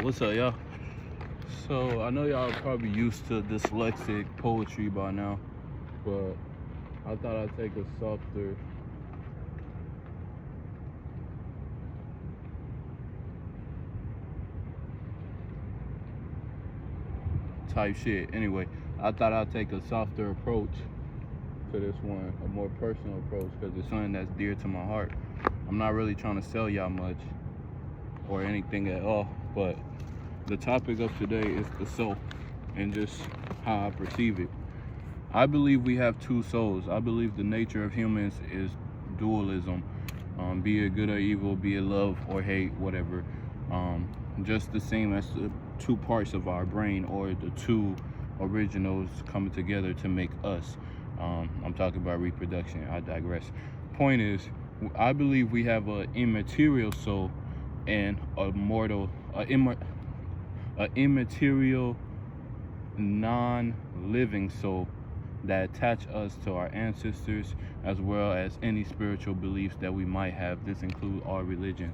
What's up, y'all? So I know y'all are probably used to dyslexic poetry by now, but I thought I'd take a softer type shit. Anyway, I thought I'd take a softer approach to this one, a more personal approach, because it's something that's dear to my heart. I'm not really trying to sell y'all much or anything at all, but the topic of today is the soul and just how I perceive it. I believe we have two souls. I believe the nature of humans is dualism, be it good or evil, be it love or hate, whatever. Just the same as the two parts of our brain, or the two originals coming together to make us. I'm talking about reproduction. I digress. Point is, I believe we have an immaterial soul and a immaterial, non-living soul that attach us to our ancestors, as well as any spiritual beliefs that we might have. This includes our religion,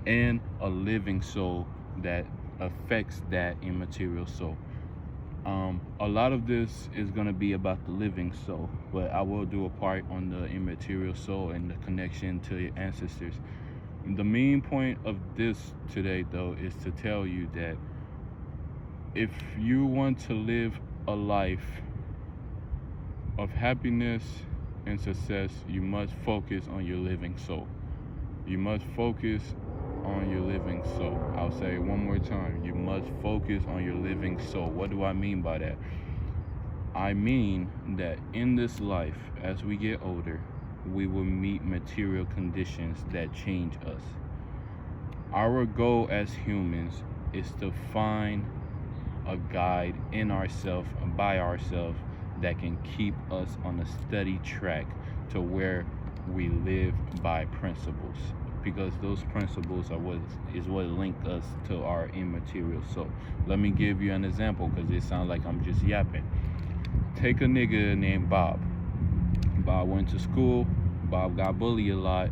and a living soul that affects that immaterial soul. A lot of this is going to be about the living soul, but I will do a part on the immaterial soul and the connection to your ancestors. The main point of this today, though, is to tell you that if you want to live a life of happiness and success, you must focus on your living soul. You must focus on your living soul. I'll say it one more time. You must focus on your living soul. What do I mean by that? I mean that in this life, as we get older, we will meet material conditions that change us. Our goal as humans is to find a guide in ourselves and by ourselves that can keep us on a steady track to where we live by principles, because those principles are what link us to our immaterial soul. Let me give you an example, because it sounds like I'm just yapping. Take a nigga named Bob. Bob went to school. Bob got bullied a lot.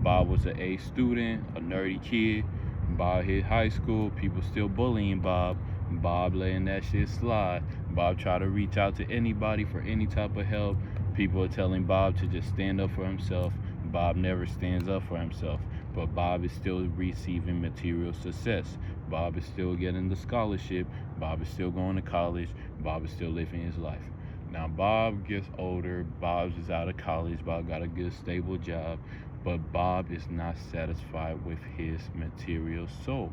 Bob was an A student, a nerdy kid. Bob hit high school. People still bullying Bob. Bob letting that shit slide. Bob tried to reach out to anybody for any type of help. People are telling Bob to just stand up for himself. Bob never stands up for himself. But Bob is still receiving material success. Bob is still getting the scholarship. Bob is still going to college. Bob is still living his life. Now Bob gets older. Bob is out of college. Bob got a good stable job. But Bob is not satisfied with his material soul,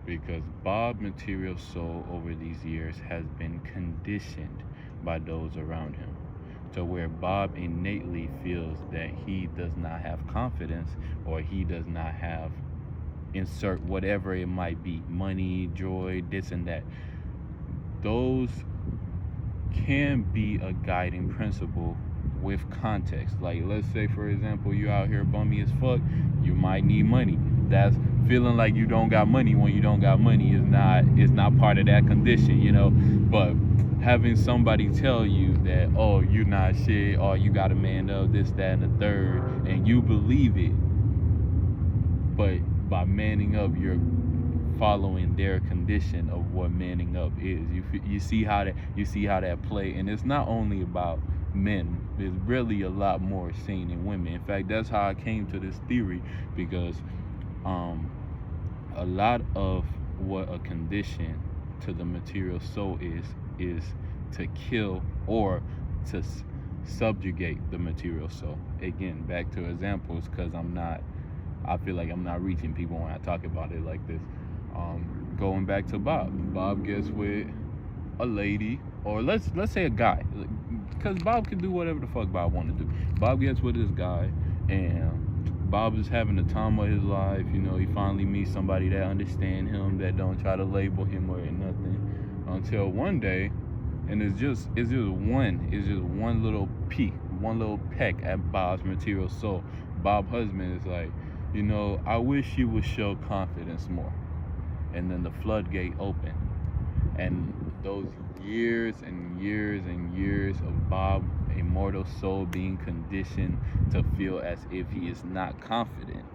because Bob's material soul over these years has been conditioned by those around him, to where Bob innately feels that he does not have confidence, or he does not have, insert whatever it might be, money, joy, this and that. Those can be a guiding principle with context. Like, let's say, for example, you out here bummy as fuck, you might need money. That's feeling like you don't got money when you don't got money is not part of that condition, But having somebody tell you that, oh, you're not shit, or you got a man up, this, that, and the third, and you believe it, but by manning up, you're following their condition of what manning up is. You see how that play, and it's not only about men. There's really a lot more seen in women. In fact, that's how I came to this theory, because a lot of what a condition to the material soul is to kill or to subjugate the material soul. Again, back to examples, because I feel like I'm not reaching people when I talk about it like this. Going back to Bob gets with a lady, or let's say a guy, because Bob can do whatever the fuck Bob want to do. Bob gets with this guy, and Bob is having the time of his life. He finally meets somebody that understand him, that don't try to label him or nothing, until one day, and it's just one little peek, one little peck at Bob's material soul. Bob's husband is like, I wish you would show confidence more. And then the floodgate opened, and those years and years and years of Bob's immortal soul being conditioned to feel as if he is not confident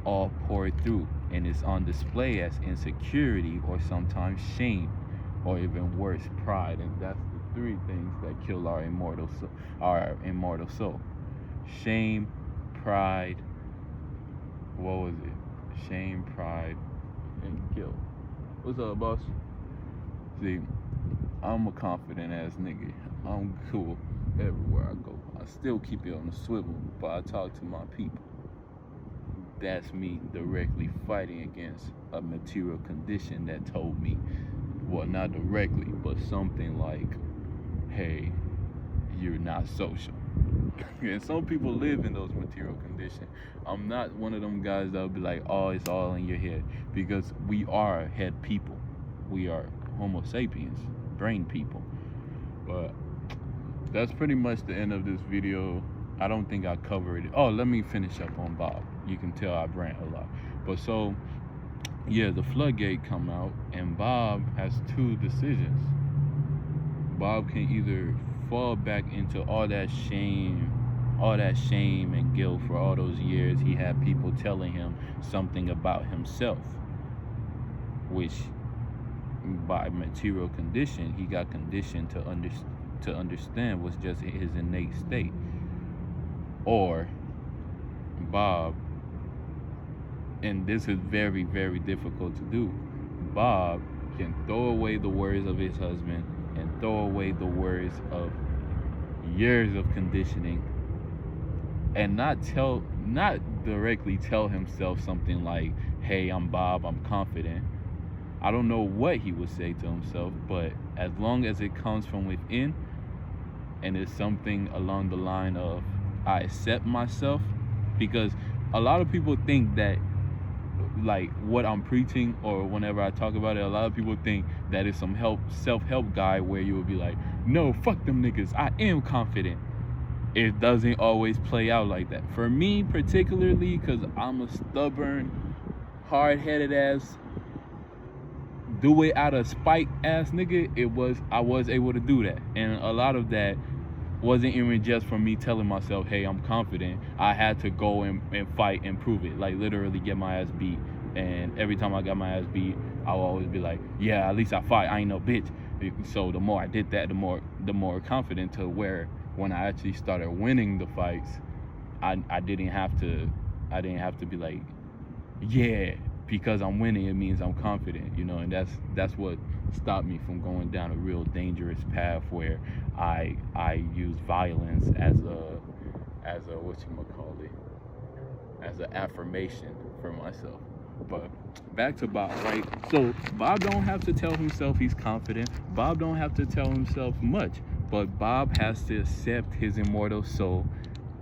all poured through. and it's on display as insecurity or sometimes shame, or even worse, pride. And that's the three things that kill our immortal soul. Shame, pride, what was it? Shame, pride, and guilt. What's up, boss? See, I'm a confident ass nigga. I'm cool everywhere I go. I still keep it on the swivel, but I talk to my people. That's me directly fighting against a material condition that told me, well, not directly, but something like, hey, you're not social. And some people live in those material conditions. I'm not one of them guys that'll be like, oh, it's all in your head, because we are head people. We are Homo sapiens, brain people. But that's pretty much the end of this video. I don't think I covered it. Oh, let me finish up on Bob. You can tell I rant a lot. But so, yeah, the floodgate come out, and Bob has two decisions. Bob can either fall back into all that shame and guilt for all those years he had people telling him something about himself, which by material condition he got conditioned to understand was just his innate state. Or Bob, and this is very, very difficult to do, Bob can throw away the words of his husband and throw away the words of years of conditioning, and not directly tell himself something like, hey, I'm Bob, I'm confident. I don't know what he would say to himself, but as long as it comes from within and it's something along the line of, I accept myself, because a lot of people think that, like, what I'm preaching, or whenever I talk about it, a lot of people think that it's some self-help guy where you would be like, no, fuck them niggas, I am confident. It doesn't always play out like that. For me particularly, because I'm a stubborn, hard-headed ass, do it out of spite ass nigga, I was able to do that. And a lot of that wasn't even just from me telling myself, hey, I'm confident. I had to go and fight and prove it. Like, literally get my ass beat. And every time I got my ass beat, I would always be like, yeah, at least I fight. I ain't no bitch. So the more I did that, the more confident, to where when I actually started winning the fights, I didn't have to be like, yeah, because I'm winning, it means I'm confident, you know. And that's what stopped me from going down a real dangerous path where I use violence as a whatchamacallit, as an affirmation for myself. But back to Bob, right? So Bob don't have to tell himself he's confident. Bob don't have to tell himself much, but Bob has to accept his immortal soul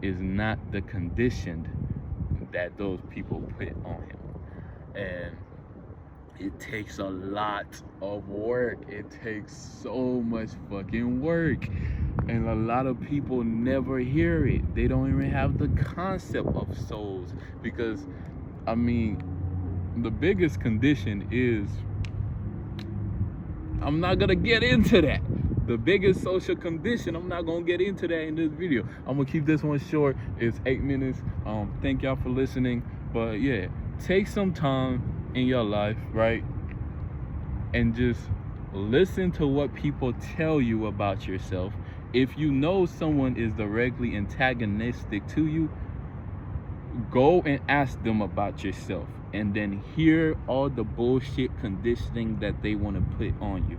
is not the condition that those people put on him. And it takes a lot of work. It takes so much fucking work. And a lot of people never hear it. They don't even have the concept of souls. Because, I mean, the biggest condition is, I'm not gonna get into that. The biggest social condition, I'm not gonna get into that in this video. I'm gonna keep this one short. It's 8 minutes. Thank y'all for listening. But yeah, take some time in your life, right? And just listen to what people tell you about yourself. If you know someone is directly antagonistic to you, go and ask them about yourself, and then hear all the bullshit conditioning that they want to put on you.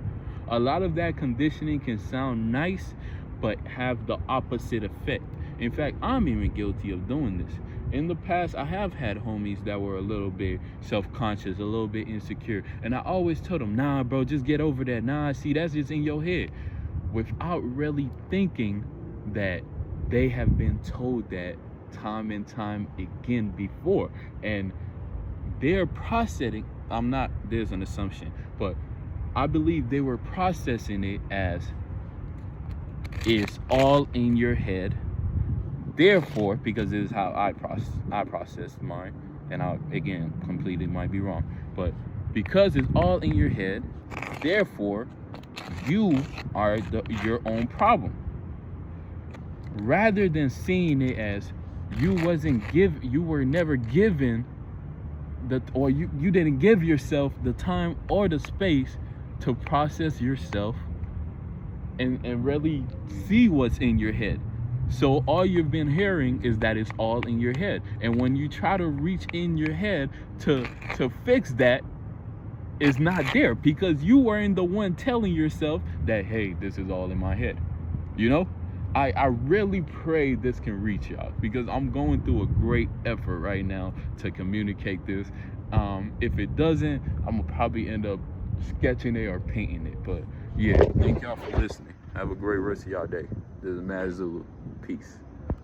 A lot of that conditioning can sound nice, but have the opposite effect. In fact, I'm even guilty of doing this. In the past, I have had homies that were a little bit self-conscious, a little bit insecure, and I always told them, nah, bro, just get over that. Nah, see, that's just in your head, without really thinking that they have been told that time and time again before. And they're processing, there's an assumption, but I believe they were processing it as, it's all in your head. Therefore, because this is how I processed mine, and I, again, completely might be wrong, but because it's all in your head, therefore, you are your own problem. Rather than seeing it as, you were never given you didn't give yourself the time or the space to process yourself and really see what's in your head. So all you've been hearing is that it's all in your head. And when you try to reach in your head to fix that, it's not there, because you weren't the one telling yourself that, hey, this is all in my head. You know? I really pray this can reach y'all, because I'm going through a great effort right now to communicate this. If it doesn't, I'm gonna probably end up sketching it or painting it. But yeah, thank y'all for listening. Have a great rest of y'all day. This is Mad Zulu. Peace.